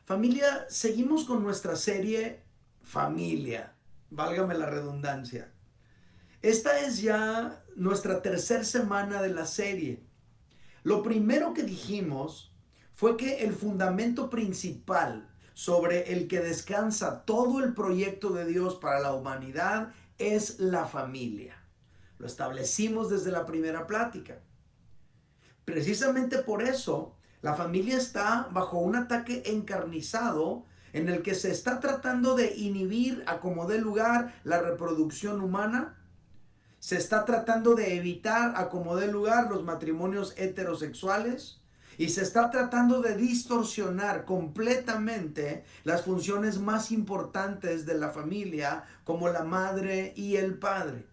Familia, seguimos con nuestra serie Familia, válgame la redundancia. Esta es ya nuestra tercera semana de la serie. Lo primero que dijimos fue que el fundamento principal sobre el que descansa todo el proyecto de Dios para la humanidad es la familia. Lo establecimos desde la primera plática. Precisamente por eso, la familia está bajo un ataque encarnizado en el que se está tratando de inhibir a como dé lugar la reproducción humana. Se está tratando de evitar a como dé lugar los matrimonios heterosexuales. Y se está tratando de distorsionar completamente las funciones más importantes de la familia, como la madre y el padre.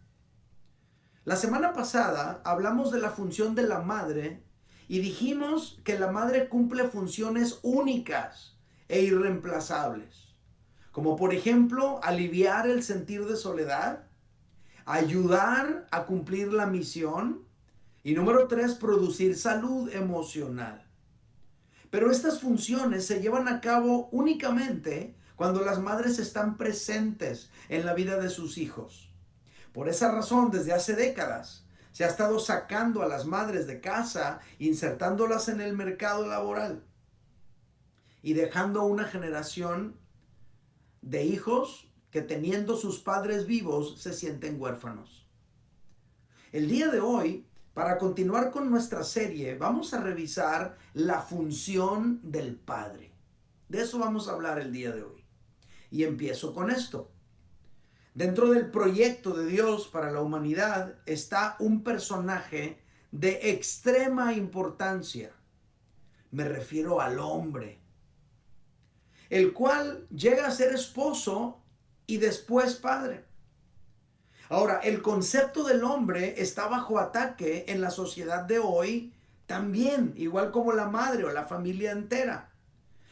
La semana pasada hablamos de la función de la madre y dijimos que la madre cumple funciones únicas e irreemplazables, como por ejemplo aliviar el sentir de soledad, ayudar a cumplir la misión y número 3, producir salud emocional. Pero estas funciones se llevan a cabo únicamente cuando las madres están presentes en la vida de sus hijos. Por esa razón, desde hace décadas, se ha estado sacando a las madres de casa, insertándolas en el mercado laboral y dejando una generación de hijos que teniendo sus padres vivos se sienten huérfanos. El día de hoy, para continuar con nuestra serie, vamos a revisar la función del padre. De eso vamos a hablar el día de hoy. Y empiezo con esto. Dentro del proyecto de Dios para la humanidad está un personaje de extrema importancia. Me refiero al hombre, el cual llega a ser esposo y después padre. Ahora, el concepto del hombre está bajo ataque en la sociedad de hoy también, igual como la madre o la familia entera.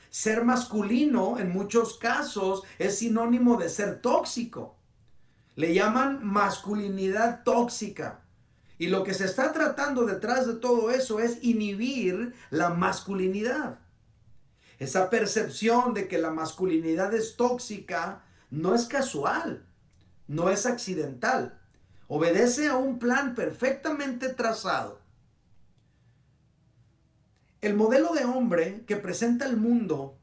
Ser masculino en muchos casos es sinónimo de ser tóxico. Le llaman masculinidad tóxica. Y lo que se está tratando detrás de todo eso es inhibir la masculinidad. Esa percepción de que la masculinidad es tóxica no es casual, no es accidental. Obedece a un plan perfectamente trazado. El modelo de hombre que presenta el mundo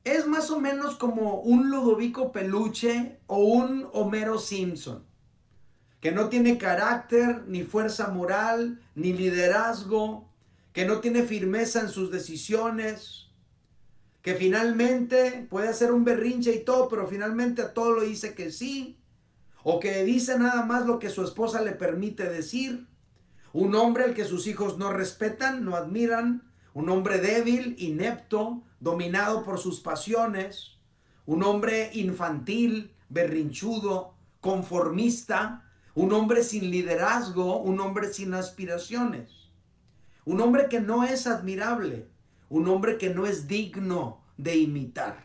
es más o menos como un Ludovico Peluche o un Homero Simpson, que no tiene carácter, ni fuerza moral, ni liderazgo, que no tiene firmeza en sus decisiones, que finalmente puede hacer un berrinche y todo, pero finalmente a todo lo dice que sí, o que dice nada más lo que su esposa le permite decir. Un hombre al que sus hijos no respetan, no admiran. Un hombre débil, inepto, dominado por sus pasiones. Un hombre infantil, berrinchudo, conformista. Un hombre sin liderazgo, un hombre sin aspiraciones. Un hombre que no es admirable. Un hombre que no es digno de imitar.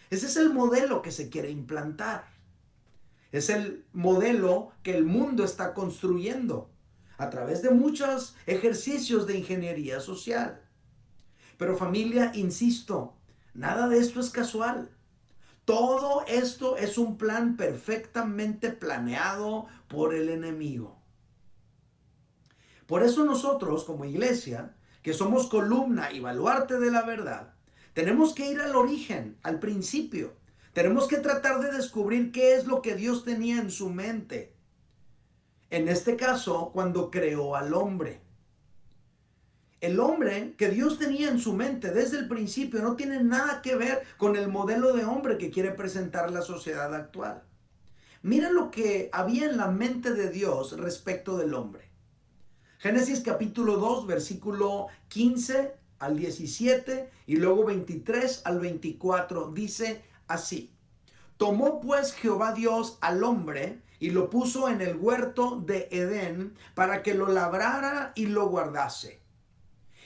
Ese es el modelo que se quiere implantar. Es el modelo que el mundo está construyendo a través de muchos ejercicios de ingeniería social. Pero familia, insisto, nada de esto es casual. Todo esto es un plan perfectamente planeado por el enemigo. Por eso nosotros, como iglesia, que somos columna y baluarte de la verdad, tenemos que ir al origen, al principio. Tenemos que tratar de descubrir qué es lo que Dios tenía en su mente. En este caso, cuando creó al hombre. El hombre que Dios tenía en su mente desde el principio no tiene nada que ver con el modelo de hombre que quiere presentar la sociedad actual. Mira lo que había en la mente de Dios respecto del hombre. Génesis capítulo 2, versículo 15 al 17 y luego 23 al 24 dice así: tomó pues Jehová Dios al hombre y lo puso en el huerto de Edén para que lo labrara y lo guardase.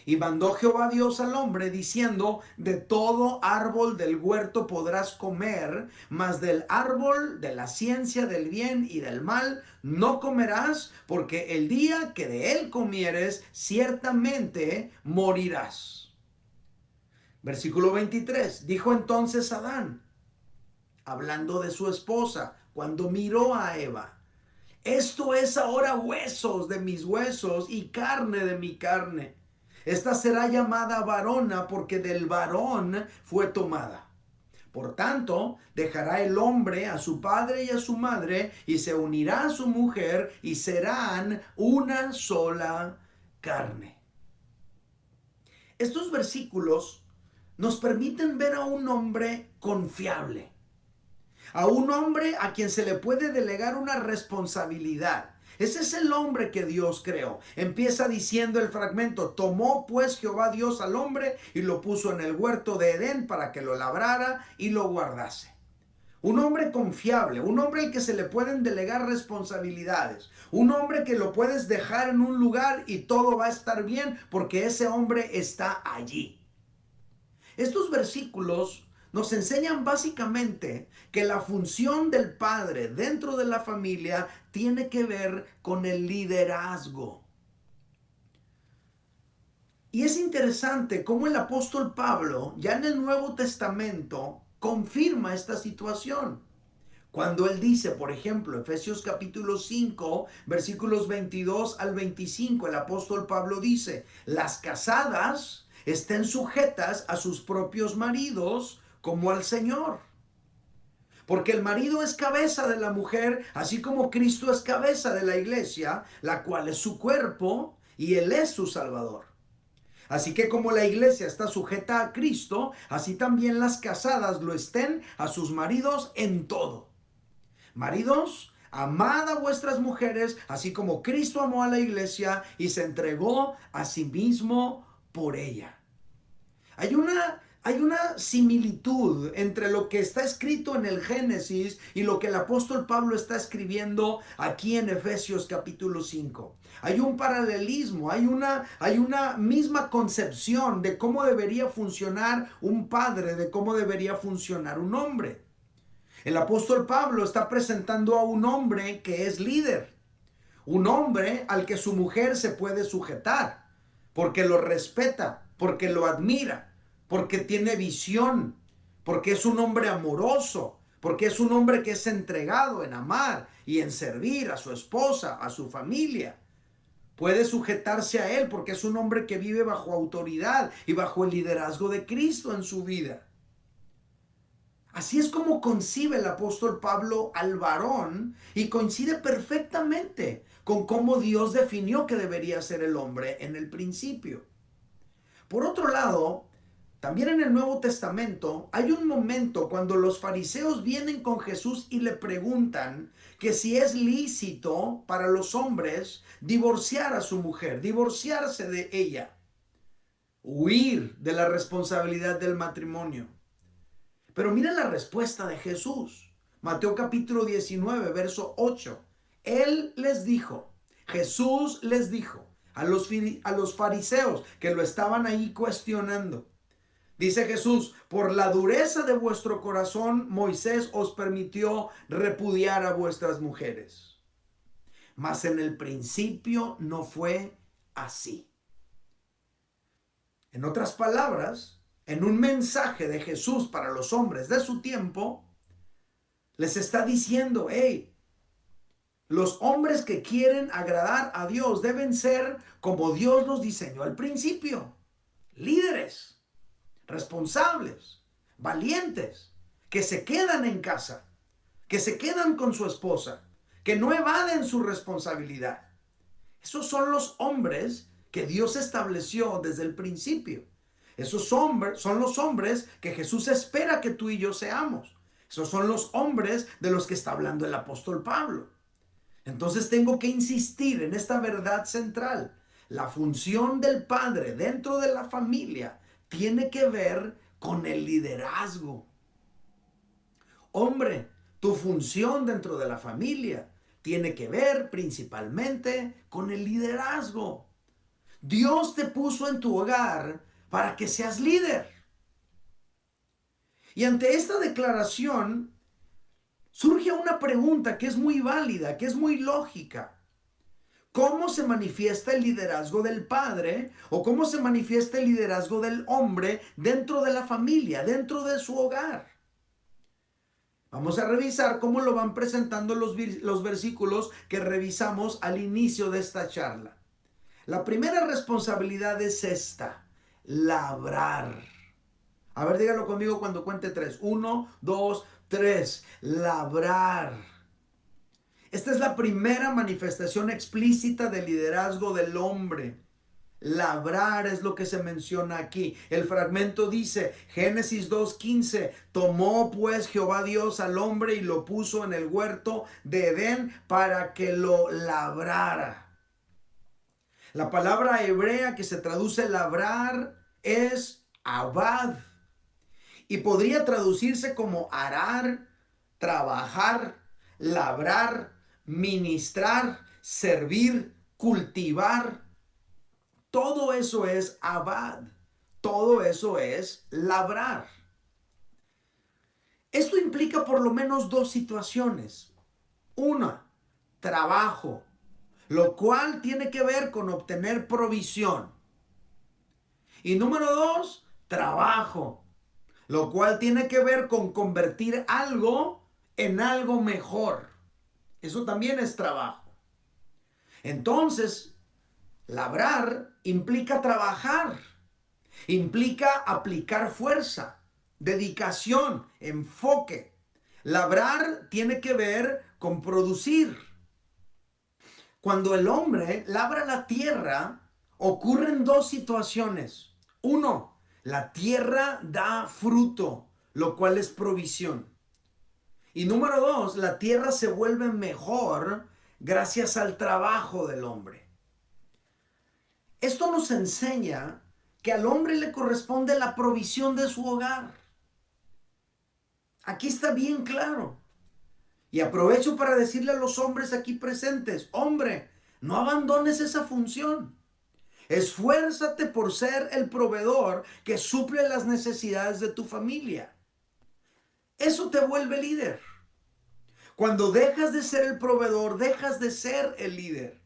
Y mandó Jehová Dios al hombre diciendo: de todo árbol del huerto podrás comer, mas del árbol de la ciencia del bien y del mal no comerás, porque el día que de él comieres ciertamente morirás. Versículo 23. Dijo entonces Adán, hablando de su esposa, cuando miró a Eva: esto es ahora huesos de mis huesos y carne de mi carne. Esta será llamada varona porque del varón fue tomada. Por tanto, dejará el hombre a su padre y a su madre y se unirá a su mujer y serán una sola carne. Estos versículos nos permiten ver a un hombre confiable, a un hombre a quien se le puede delegar una responsabilidad. Ese es el hombre que Dios creó. Empieza diciendo el fragmento: tomó pues Jehová Dios al hombre y lo puso en el huerto de Edén para que lo labrara y lo guardase. Un hombre confiable, un hombre al que se le pueden delegar responsabilidades, un hombre que lo puedes dejar en un lugar y todo va a estar bien porque ese hombre está allí. Estos versículos nos enseñan básicamente que la función del padre dentro de la familia tiene que ver con el liderazgo. Y es interesante cómo el apóstol Pablo, ya en el Nuevo Testamento, confirma esta situación. Cuando él dice, por ejemplo, Efesios capítulo 5, versículos 22 al 25, el apóstol Pablo dice: las casadas estén sujetas a sus propios maridos como al Señor. Porque el marido es cabeza de la mujer, así como Cristo es cabeza de la iglesia, la cual es su cuerpo y él es su Salvador. Así que como la iglesia está sujeta a Cristo, así también las casadas lo estén a sus maridos en todo. Maridos, amad a vuestras mujeres, así como Cristo amó a la iglesia y se entregó a sí mismo por ella. Hay una similitud entre lo que está escrito en el Génesis y lo que el apóstol Pablo está escribiendo aquí en Efesios capítulo 5. Hay un paralelismo, hay una misma concepción de cómo debería funcionar un padre, de cómo debería funcionar un hombre. El apóstol Pablo está presentando a un hombre que es líder, un hombre al que su mujer se puede sujetar, porque lo respeta, porque lo admira, porque tiene visión, porque es un hombre amoroso, porque es un hombre que es entregado en amar y en servir a su esposa, a su familia. Puede sujetarse a él porque es un hombre que vive bajo autoridad y bajo el liderazgo de Cristo en su vida. Así es como concibe el apóstol Pablo al varón y coincide perfectamente con cómo Dios definió que debería ser el hombre en el principio. Por otro lado, también en el Nuevo Testamento hay un momento cuando los fariseos vienen con Jesús y le preguntan que si es lícito para los hombres divorciar a su mujer, divorciarse de ella, huir de la responsabilidad del matrimonio. Pero mira la respuesta de Jesús. Mateo capítulo 19, verso 8. Él les dijo, Jesús les dijo a los fariseos que lo estaban ahí cuestionando. Dice Jesús: por la dureza de vuestro corazón, Moisés os permitió repudiar a vuestras mujeres. Mas en el principio no fue así. En otras palabras, en un mensaje de Jesús para los hombres de su tiempo, les está diciendo: hey, los hombres que quieren agradar a Dios deben ser como Dios los diseñó al principio. Líderes, responsables, valientes, que se quedan en casa, que se quedan con su esposa, que no evaden su responsabilidad. Esos son los hombres que Dios estableció desde el principio. Esos hombres son los hombres que Jesús espera que tú y yo seamos. Esos son los hombres de los que está hablando el apóstol Pablo. Entonces tengo que insistir en esta verdad central. La función del padre dentro de la familia tiene que ver con el liderazgo. Hombre, tu función dentro de la familia tiene que ver principalmente con el liderazgo. Dios te puso en tu hogar para que seas líder. Y ante esta declaración surge una pregunta que es muy válida, que es muy lógica. ¿Cómo se manifiesta el liderazgo del padre o cómo se manifiesta el liderazgo del hombre dentro de la familia, dentro de su hogar? Vamos a revisar cómo lo van presentando los versículos que revisamos al inicio de esta charla. La primera responsabilidad es esta: labrar. A ver, dígalo conmigo cuando cuente tres. 1, 2, 3. Labrar. Esta es la primera manifestación explícita del liderazgo del hombre. Labrar es lo que se menciona aquí. El fragmento dice, Génesis 2:15, tomó pues Jehová Dios al hombre y lo puso en el huerto de Edén para que lo labrara. La palabra hebrea que se traduce labrar es abad y podría traducirse como arar, trabajar, labrar, ministrar, servir, cultivar. Todo eso es abad. Todo eso es labrar. Esto implica por lo menos dos situaciones. Una, trabajo, lo cual tiene que ver con obtener provisión. Y número dos, trabajo, lo cual tiene que ver con convertir algo en algo mejor. Eso también es trabajo. Entonces, labrar implica trabajar, implica aplicar fuerza, dedicación, enfoque. Labrar tiene que ver con producir. Cuando el hombre labra la tierra, ocurren dos situaciones. Uno, la tierra da fruto, lo cual es provisión. Y número dos, la tierra se vuelve mejor gracias al trabajo del hombre. Esto nos enseña que al hombre le corresponde la provisión de su hogar. Aquí está bien claro. Y aprovecho para decirle a los hombres aquí presentes, hombre, no abandones esa función. Esfuérzate por ser el proveedor que suple las necesidades de tu familia. Eso te vuelve líder. Cuando dejas de ser el proveedor, dejas de ser el líder.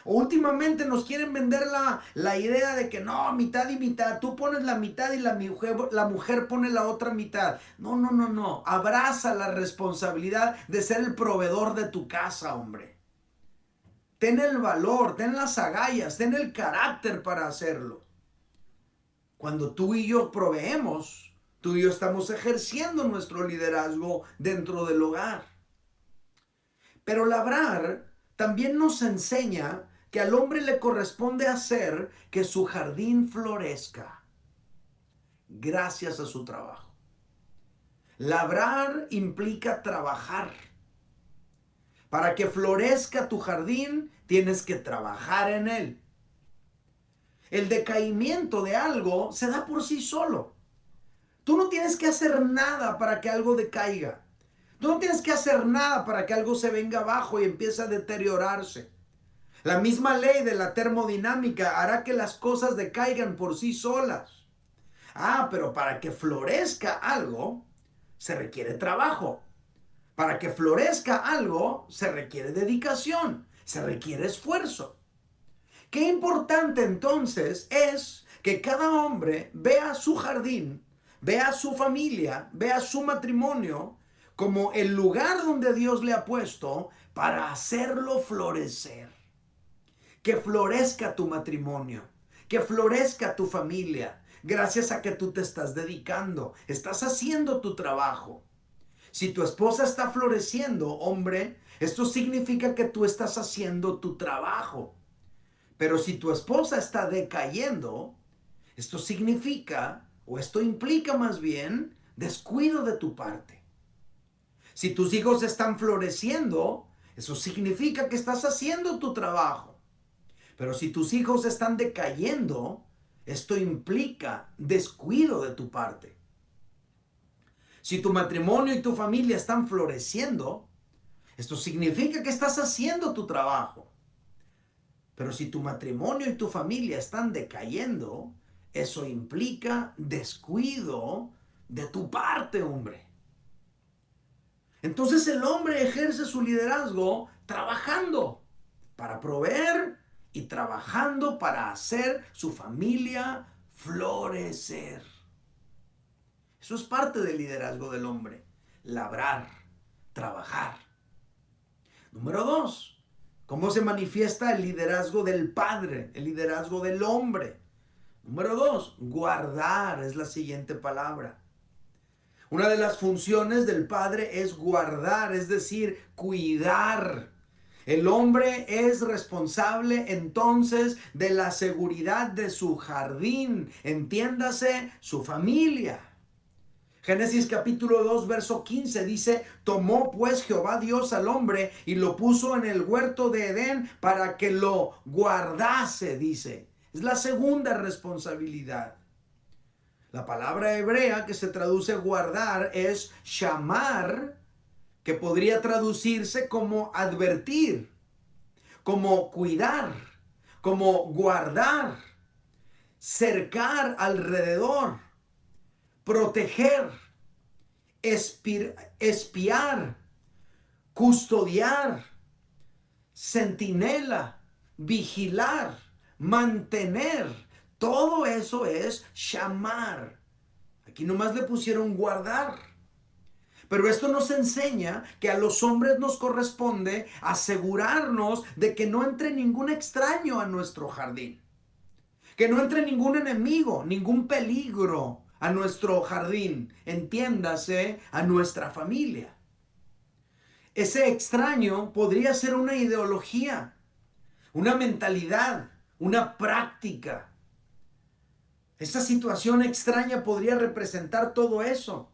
Últimamente nos quieren vender la idea de que no, mitad y mitad, tú pones la mitad y la mujer pone la otra mitad. No. Abraza la responsabilidad de ser el proveedor de tu casa, hombre. Ten el valor, ten las agallas, ten el carácter para hacerlo. Cuando tú y yo proveemos, tú y yo estamos ejerciendo nuestro liderazgo dentro del hogar. Pero labrar también nos enseña que al hombre le corresponde hacer que su jardín florezca gracias a su trabajo. Labrar implica trabajar. Para que florezca tu jardín, tienes que trabajar en él. El decaimiento de algo se da por sí solo. Tú no tienes que hacer nada para que algo decaiga. Tú no tienes que hacer nada para que algo se venga abajo y empiece a deteriorarse. La misma ley de la termodinámica hará que las cosas decaigan por sí solas. Pero para que florezca algo, se requiere trabajo. Para que florezca algo, se requiere dedicación, se requiere esfuerzo. Qué importante entonces es que cada hombre vea su jardín, vea su familia, vea su matrimonio como el lugar donde Dios le ha puesto para hacerlo florecer. Que florezca tu matrimonio, que florezca tu familia, gracias a que tú te estás dedicando, estás haciendo tu trabajo. Si tu esposa está floreciendo, hombre, esto significa que tú estás haciendo tu trabajo. Pero si tu esposa está decayendo, esto significa, o esto implica más bien, descuido de tu parte. Si tus hijos están floreciendo, eso significa que estás haciendo tu trabajo. Pero si tus hijos están decayendo, esto implica descuido de tu parte. Si tu matrimonio y tu familia están floreciendo, esto significa que estás haciendo tu trabajo. Pero si tu matrimonio y tu familia están decayendo, eso implica descuido de tu parte, hombre. Entonces el hombre ejerce su liderazgo trabajando. para proveer y trabajando para hacer su familia florecer. Eso es parte del liderazgo del hombre. Labrar, trabajar. Número 2. ¿Cómo se manifiesta el liderazgo del padre? El liderazgo del hombre. Número 2. Guardar es la siguiente palabra. Una de las funciones del padre es guardar, es decir, cuidar. El hombre es responsable entonces de la seguridad de su jardín, entiéndase, su familia. Génesis capítulo 2, verso 15 dice: tomó pues Jehová Dios al hombre y lo puso en el huerto de Edén para que lo guardase, dice. Es la segunda responsabilidad. La palabra hebrea que se traduce guardar es shamar, que podría traducirse como advertir, como cuidar, como guardar, cercar alrededor, proteger, espiar, custodiar, centinela, vigilar, mantener. Todo eso es shamar. Aquí nomás le pusieron guardar. Pero esto nos enseña que a los hombres nos corresponde asegurarnos de que no entre ningún extraño a nuestro jardín. Que no entre ningún enemigo, ningún peligro a nuestro jardín. Entiéndase, a nuestra familia. Ese extraño podría ser una ideología, una mentalidad, una práctica. Esa situación extraña podría representar todo eso.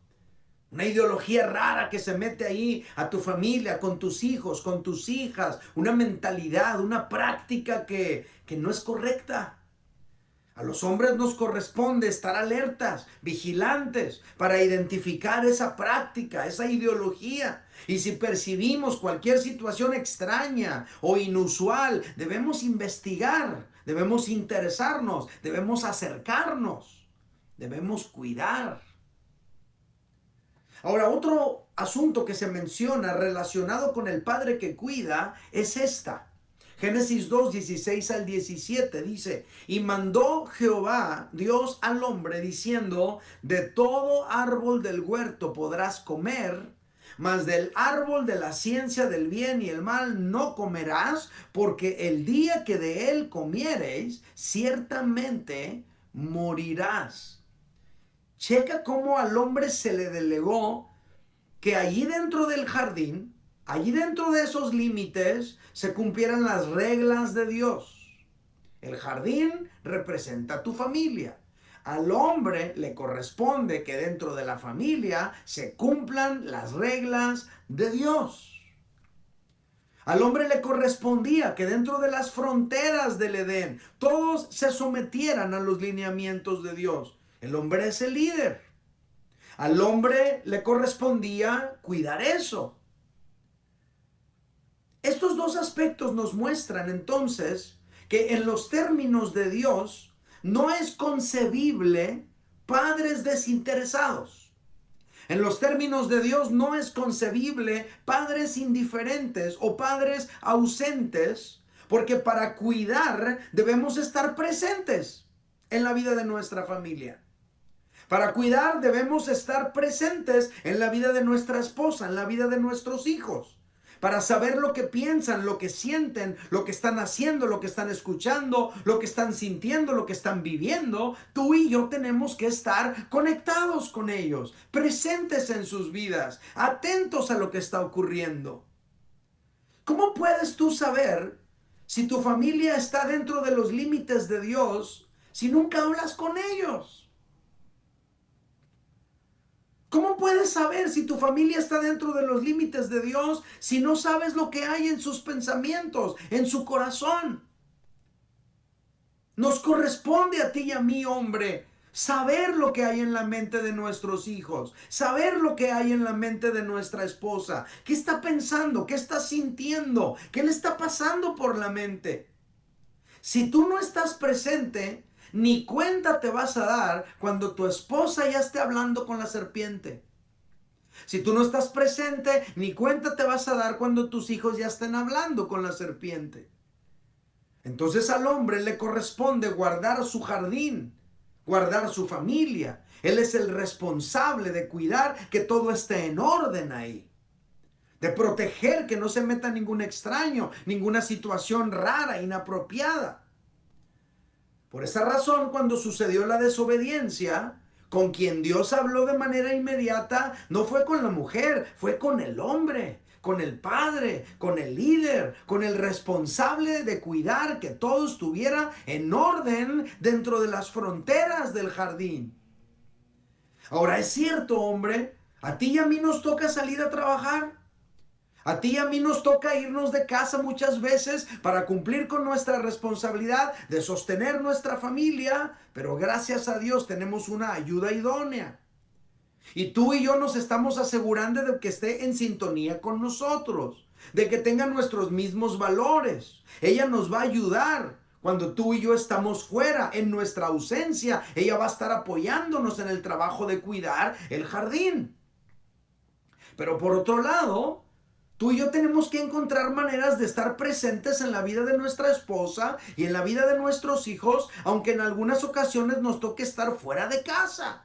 Una ideología rara que se mete ahí a tu familia, con tus hijos, con tus hijas. Una mentalidad, una práctica que no es correcta. A los hombres nos corresponde estar alertas, vigilantes, para identificar esa práctica, esa ideología. Y si percibimos cualquier situación extraña o inusual, debemos investigar, debemos interesarnos, debemos acercarnos, debemos cuidar. Ahora, otro asunto que se menciona relacionado con el padre que cuida es esta. Génesis 2, 16 al 17 dice: y mandó Jehová Dios al hombre diciendo: de todo árbol del huerto podrás comer, mas del árbol de la ciencia del bien y el mal no comerás, porque el día que de él comiereis, ciertamente morirás. Checa cómo al hombre se le delegó que allí dentro del jardín, allí dentro de esos límites, se cumplieran las reglas de Dios. El jardín representa a tu familia. Al hombre le corresponde que dentro de la familia se cumplan las reglas de Dios. Al hombre le correspondía que dentro de las fronteras del Edén todos se sometieran a los lineamientos de Dios. El hombre es el líder. Al hombre le correspondía cuidar eso. Estos dos aspectos nos muestran entonces que en los términos de Dios no es concebible padres desinteresados. En los términos de Dios no es concebible padres indiferentes o padres ausentes, porque para cuidar debemos estar presentes en la vida de nuestra familia. Para cuidar debemos estar presentes en la vida de nuestra esposa, en la vida de nuestros hijos. Para saber lo que piensan, lo que sienten, lo que están haciendo, lo que están escuchando, lo que están sintiendo, lo que están viviendo, tú y yo tenemos que estar conectados con ellos, presentes en sus vidas, atentos a lo que está ocurriendo. ¿Cómo puedes tú saber si tu familia está dentro de los límites de Dios si nunca hablas con ellos? ¿Cómo puedes saber si tu familia está dentro de los límites de Dios si no sabes lo que hay en sus pensamientos, en su corazón? Nos corresponde a ti y a mí, hombre, saber lo que hay en la mente de nuestros hijos, saber lo que hay en la mente de nuestra esposa. ¿Qué está pensando? ¿Qué está sintiendo? ¿Qué le está pasando por la mente? Si tú no estás presente, ni cuenta te vas a dar cuando tu esposa ya esté hablando con la serpiente. Si tú no estás presente, ni cuenta te vas a dar cuando tus hijos ya estén hablando con la serpiente. Entonces al hombre le corresponde guardar su jardín, guardar su familia. Él es el responsable de cuidar que todo esté en orden ahí, de proteger que no se meta ningún extraño, ninguna situación rara, inapropiada. Por esa razón, cuando sucedió la desobediencia, con quien Dios habló de manera inmediata, no fue con la mujer, fue con el hombre, con el padre, con el líder, con el responsable de cuidar que todo estuviera en orden dentro de las fronteras del jardín. Ahora es cierto, hombre, a ti y a mí nos toca salir a trabajar. A ti y a mí nos toca irnos de casa muchas veces para cumplir con nuestra responsabilidad de sostener nuestra familia, pero gracias a Dios tenemos una ayuda idónea. Y tú y yo nos estamos asegurando de que esté en sintonía con nosotros, de que tenga nuestros mismos valores. Ella nos va a ayudar cuando tú y yo estamos fuera, en nuestra ausencia. Ella va a estar apoyándonos en el trabajo de cuidar el jardín. Pero por otro lado, tú y yo tenemos que encontrar maneras de estar presentes en la vida de nuestra esposa y en la vida de nuestros hijos, aunque en algunas ocasiones nos toque estar fuera de casa.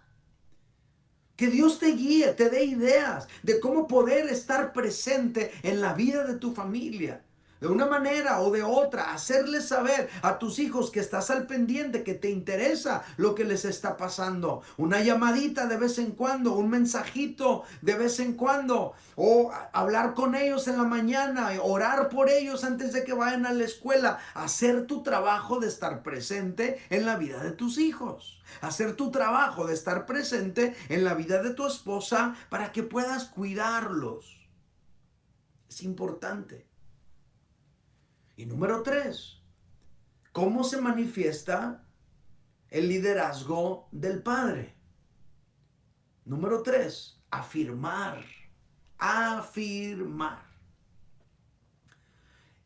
Que Dios te guíe, te dé ideas de cómo poder estar presente en la vida de tu familia. De una manera o de otra, hacerles saber a tus hijos que estás al pendiente, que te interesa lo que les está pasando. Una llamadita de vez en cuando, un mensajito de vez en cuando, o hablar con ellos en la mañana, orar por ellos antes de que vayan a la escuela. Hacer tu trabajo de estar presente en la vida de tus hijos. Hacer tu trabajo de estar presente en la vida de tu esposa para que puedas cuidarlos. Es importante. Y número 3, ¿cómo se manifiesta el liderazgo del padre? Número 3, afirmar. Afirmar.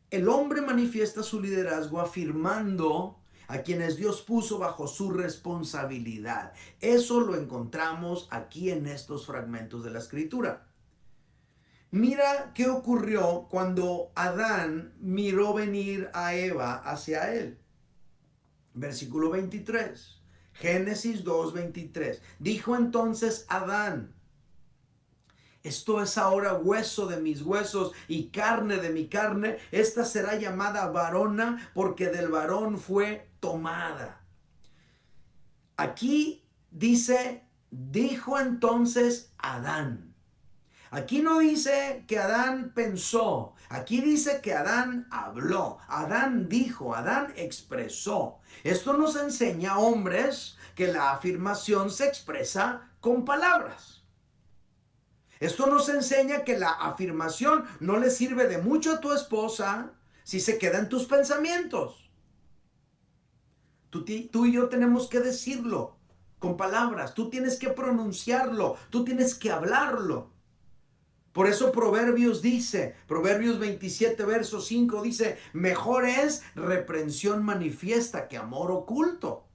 El hombre manifiesta su liderazgo afirmando a quienes Dios puso bajo su responsabilidad. Eso lo encontramos aquí en estos fragmentos de la Escritura. Mira qué ocurrió cuando Adán miró venir a Eva hacia él. Versículo 23. Génesis 2:23. Dijo entonces Adán: esto es ahora hueso de mis huesos y carne de mi carne. Esta será llamada varona porque del varón fue tomada. Aquí dice, dijo entonces Adán. Aquí no dice que Adán pensó, aquí dice que Adán habló, Adán dijo, Adán expresó. Esto nos enseña, hombres, que la afirmación se expresa con palabras. Esto nos enseña que la afirmación no le sirve de mucho a tu esposa si se queda en tus pensamientos. Tú y yo tenemos que decirlo con palabras, tú tienes que pronunciarlo, tú tienes que hablarlo. Por eso Proverbios dice, Proverbios 27, verso 5 dice, mejor es reprensión manifiesta que amor oculto.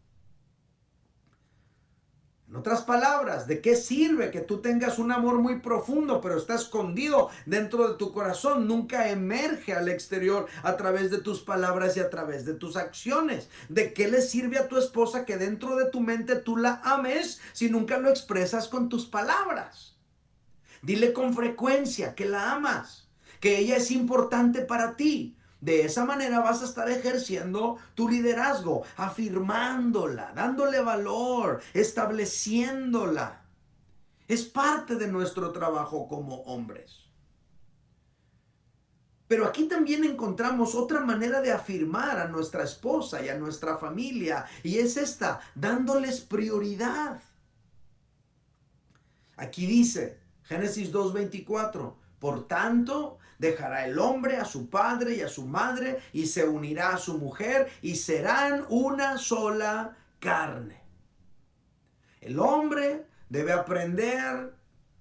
En otras palabras, ¿de qué sirve que tú tengas un amor muy profundo, pero está escondido dentro de tu corazón? Nunca emerge al exterior a través de tus palabras y a través de tus acciones. ¿De qué le sirve a tu esposa que dentro de tu mente tú la ames si nunca lo expresas con tus palabras? Dile con frecuencia que la amas, que ella es importante para ti. De esa manera vas a estar ejerciendo tu liderazgo, afirmándola, dándole valor, estableciéndola. Es parte de nuestro trabajo como hombres. Pero aquí también encontramos otra manera de afirmar a nuestra esposa y a nuestra familia, y es esta, dándoles prioridad. Aquí dice, Génesis 2:24, por tanto, dejará el hombre a su padre y a su madre y se unirá a su mujer y serán una sola carne. El hombre debe aprender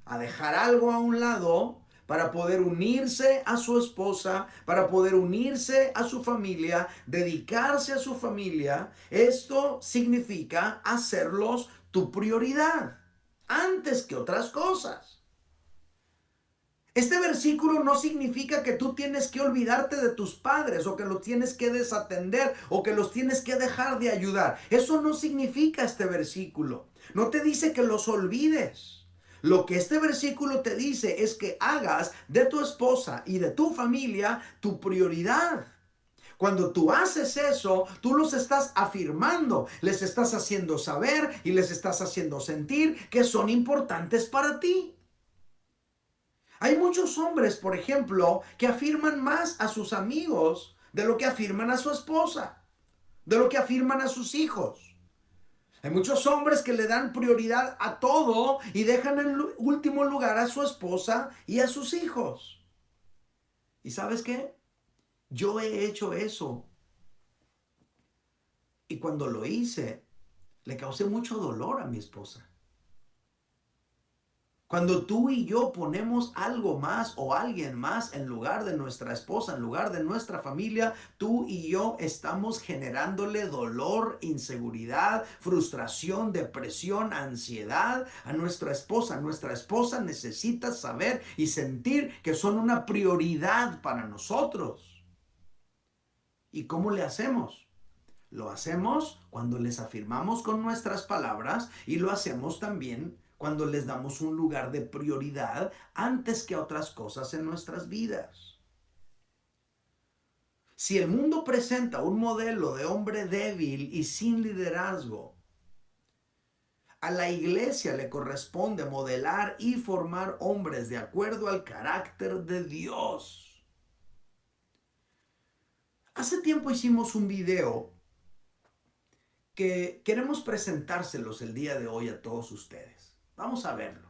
a dejar algo a un lado para poder unirse a su esposa, para poder unirse a su familia, dedicarse a su familia. Esto significa hacerlos tu prioridad antes que otras cosas. Este versículo no significa que tú tienes que olvidarte de tus padres o que los tienes que desatender o que los tienes que dejar de ayudar. Eso no significa este versículo. No te dice que los olvides. Lo que este versículo te dice es que hagas de tu esposa y de tu familia tu prioridad. Cuando tú haces eso, tú los estás afirmando, les estás haciendo saber y les estás haciendo sentir que son importantes para ti. Hay muchos hombres, por ejemplo, que afirman más a sus amigos de lo que afirman a su esposa, de lo que afirman a sus hijos. Hay muchos hombres que le dan prioridad a todo y dejan en último lugar a su esposa y a sus hijos. ¿Y sabes qué? Yo he hecho eso. Y cuando lo hice, le causé mucho dolor a mi esposa. Cuando tú y yo ponemos algo más o alguien más en lugar de nuestra esposa, en lugar de nuestra familia, tú y yo estamos generándole dolor, inseguridad, frustración, depresión, ansiedad a nuestra esposa. Nuestra esposa necesita saber y sentir que son una prioridad para nosotros. ¿Y cómo le hacemos? Lo hacemos cuando les afirmamos con nuestras palabras y lo hacemos también cuando les damos un lugar de prioridad antes que otras cosas en nuestras vidas. Si el mundo presenta un modelo de hombre débil y sin liderazgo, a la iglesia le corresponde modelar y formar hombres de acuerdo al carácter de Dios. Hace tiempo hicimos un video que queremos presentárselos el día de hoy a todos ustedes. Vamos a verlo.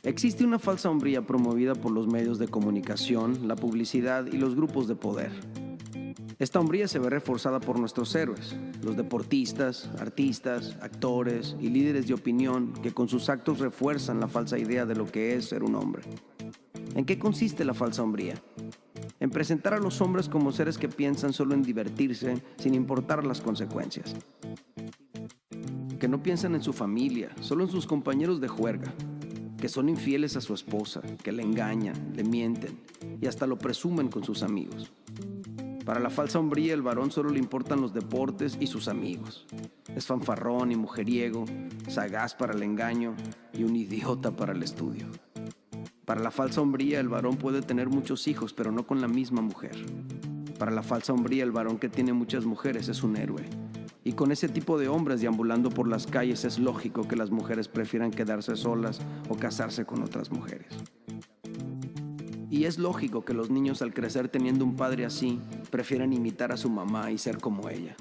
Existe una falsa hombría promovida por los medios de comunicación, la publicidad y los grupos de poder. Esta hombría se ve reforzada por nuestros héroes, los deportistas, artistas, actores y líderes de opinión que con sus actos refuerzan la falsa idea de lo que es ser un hombre. ¿En qué consiste la falsa hombría? En presentar a los hombres como seres que piensan solo en divertirse sin importar las consecuencias. Que no piensan en su familia, solo en sus compañeros de juerga. Que son infieles a su esposa, que le engañan, le mienten y hasta lo presumen con sus amigos. Para la falsa hombría, el varón solo le importan los deportes y sus amigos. Es fanfarrón y mujeriego, sagaz para el engaño y un idiota para el estudio. Para la falsa hombría, el varón puede tener muchos hijos, pero no con la misma mujer. Para la falsa hombría, el varón que tiene muchas mujeres es un héroe. Y con ese tipo de hombres deambulando por las calles es lógico que las mujeres prefieran quedarse solas o casarse con otras mujeres. Y es lógico que los niños al crecer teniendo un padre así, prefieran imitar a su mamá y ser como ella.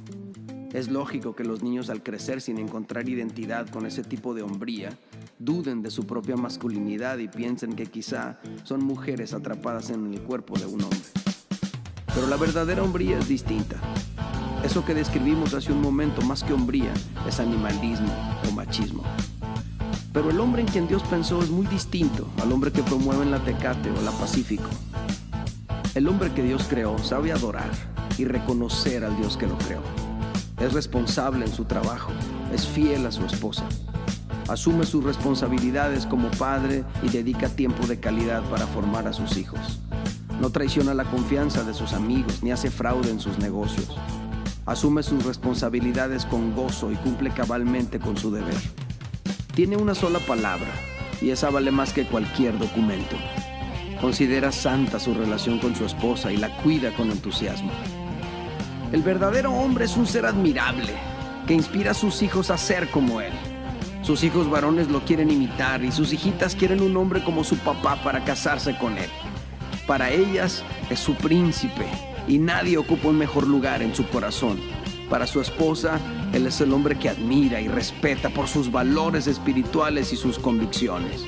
Es lógico que los niños al crecer sin encontrar identidad con ese tipo de hombría, duden de su propia masculinidad y piensen que quizá son mujeres atrapadas en el cuerpo de un hombre. Pero la verdadera hombría es distinta. Eso que describimos hace un momento, más que hombría, es animalismo o machismo. Pero el hombre en quien Dios pensó es muy distinto al hombre que promueve en la Tecate o la Pacífico. El hombre que Dios creó sabe adorar y reconocer al Dios que lo creó. Es responsable en su trabajo, es fiel a su esposa. Asume sus responsabilidades como padre y dedica tiempo de calidad para formar a sus hijos. No traiciona la confianza de sus amigos ni hace fraude en sus negocios. Asume sus responsabilidades con gozo y cumple cabalmente con su deber. Tiene una sola palabra y esa vale más que cualquier documento. Considera santa su relación con su esposa y la cuida con entusiasmo. El verdadero hombre es un ser admirable que inspira a sus hijos a ser como él. Sus hijos varones lo quieren imitar y sus hijitas quieren un hombre como su papá para casarse con él. Para ellas es su príncipe y nadie ocupa un mejor lugar en su corazón. Para su esposa, él es el hombre que admira y respeta por sus valores espirituales y sus convicciones.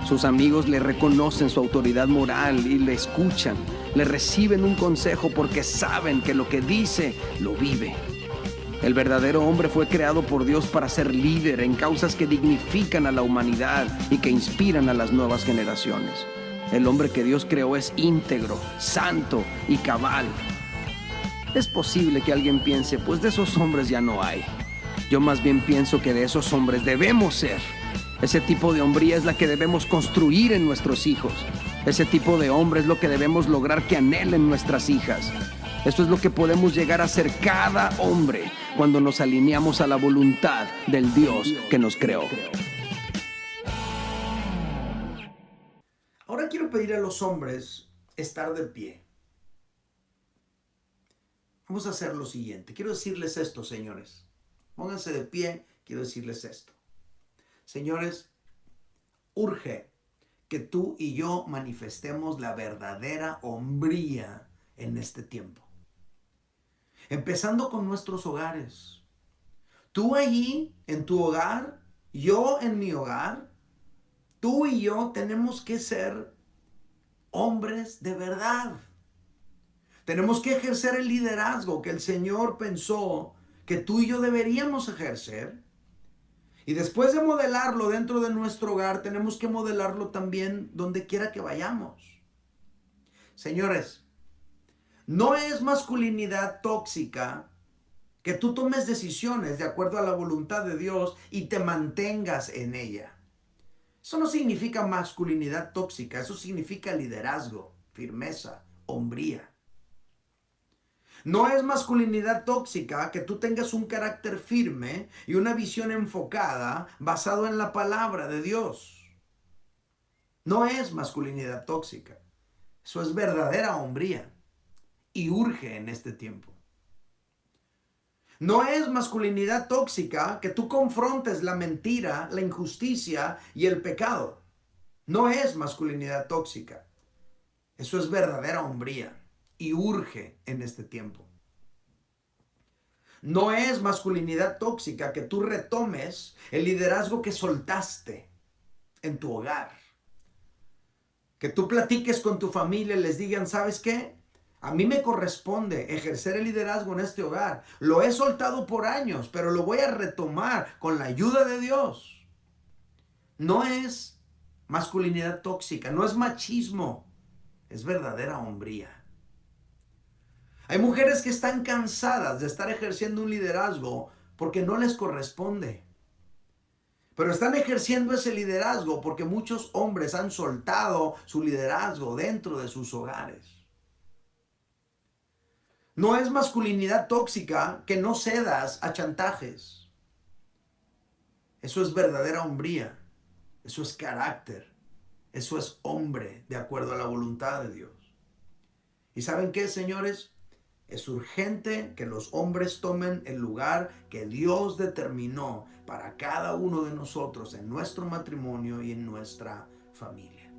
Sus amigos le reconocen su autoridad moral y le escuchan. Le reciben un consejo porque saben que lo que dice lo vive. El verdadero hombre fue creado por Dios para ser líder en causas que dignifican a la humanidad y que inspiran a las nuevas generaciones. El hombre que Dios creó es íntegro, santo y cabal. Es posible que alguien piense, pues de esos hombres ya no hay. Yo más bien pienso que de esos hombres debemos ser. Ese tipo de hombría es la que debemos construir en nuestros hijos. Ese tipo de hombre es lo que debemos lograr que anhelen nuestras hijas. Esto es lo que podemos llegar a ser cada hombre cuando nos alineamos a la voluntad del Dios que nos creó. Ahora quiero pedir a los hombres estar de pie. Vamos a hacer lo siguiente. Quiero decirles esto, señores. Pónganse de pie, quiero decirles esto. Señores, urge que tú y yo manifestemos la verdadera hombría en este tiempo. Empezando con nuestros hogares. Tú allí, en tu hogar, yo en mi hogar, tú y yo tenemos que ser hombres de verdad. Tenemos que ejercer el liderazgo que el Señor pensó que tú y yo deberíamos ejercer. Y después de modelarlo dentro de nuestro hogar, tenemos que modelarlo también donde quiera que vayamos. Señores, no es masculinidad tóxica que tú tomes decisiones de acuerdo a la voluntad de Dios y te mantengas en ella. Eso no significa masculinidad tóxica, eso significa liderazgo, firmeza, hombría. No es masculinidad tóxica que tú tengas un carácter firme y una visión enfocada basado en la palabra de Dios. No es masculinidad tóxica. Eso es verdadera hombría y urge en este tiempo. No es masculinidad tóxica que tú confrontes la mentira, la injusticia y el pecado. No es masculinidad tóxica. Eso es verdadera hombría y urge en este tiempo. No es masculinidad tóxica que tú retomes el liderazgo que soltaste en tu hogar. Que tú platiques con tu familia y les digan, ¿sabes qué? A mí me corresponde ejercer el liderazgo en este hogar. Lo he soltado por años, pero lo voy a retomar con la ayuda de Dios. No es masculinidad tóxica, no es machismo, es verdadera hombría. Hay mujeres que están cansadas de estar ejerciendo un liderazgo porque no les corresponde. Pero están ejerciendo ese liderazgo porque muchos hombres han soltado su liderazgo dentro de sus hogares. No es masculinidad tóxica que no cedas a chantajes. Eso es verdadera hombría. Eso es carácter. Eso es hombre de acuerdo a la voluntad de Dios. ¿Y saben qué, señores? Es urgente que los hombres tomen el lugar que Dios determinó para cada uno de nosotros en nuestro matrimonio y en nuestra familia.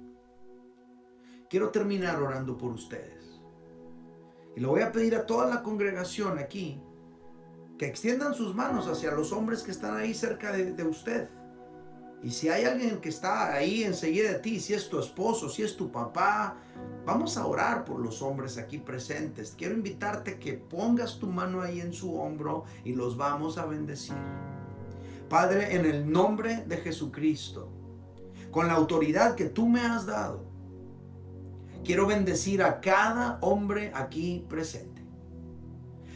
Quiero terminar orando por ustedes. Y le voy a pedir a toda la congregación aquí que extiendan sus manos hacia los hombres que están ahí cerca de usted. Y si hay alguien que está ahí enseguida de ti, si es tu esposo, si es tu papá, vamos a orar por los hombres aquí presentes. Quiero invitarte que pongas tu mano ahí en su hombro y los vamos a bendecir. Padre, en el nombre de Jesucristo, con la autoridad que tú me has dado, quiero bendecir a cada hombre aquí presente.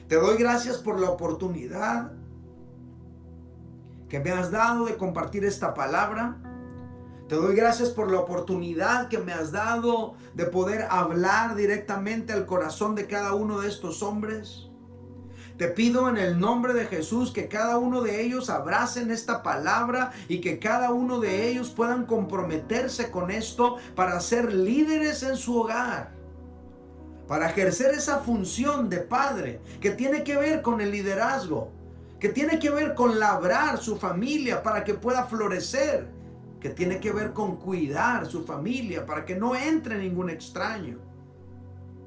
Te doy gracias por la oportunidad que me has dado de compartir esta palabra. Te doy gracias por la oportunidad que me has dado de poder hablar directamente al corazón de cada uno de estos hombres. Te pido en el nombre de Jesús que cada uno de ellos abracen esta palabra y que cada uno de ellos puedan comprometerse con esto para ser líderes en su hogar, para ejercer esa función de padre que tiene que ver con el liderazgo, que tiene que ver con labrar su familia para que pueda florecer, que tiene que ver con cuidar su familia para que no entre ningún extraño,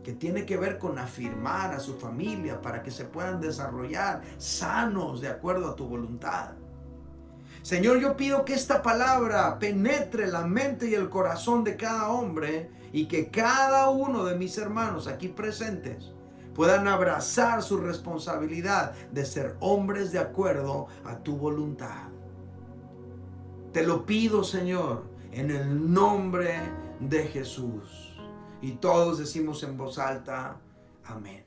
que tiene que ver con afirmar a su familia para que se puedan desarrollar sanos de acuerdo a tu voluntad. Señor, yo pido que esta palabra penetre la mente y el corazón de cada hombre y que cada uno de mis hermanos aquí presentes puedan abrazar su responsabilidad de ser hombres de acuerdo a tu voluntad. Te lo pido, Señor, en el nombre de Jesús. Y todos decimos en voz alta, amén.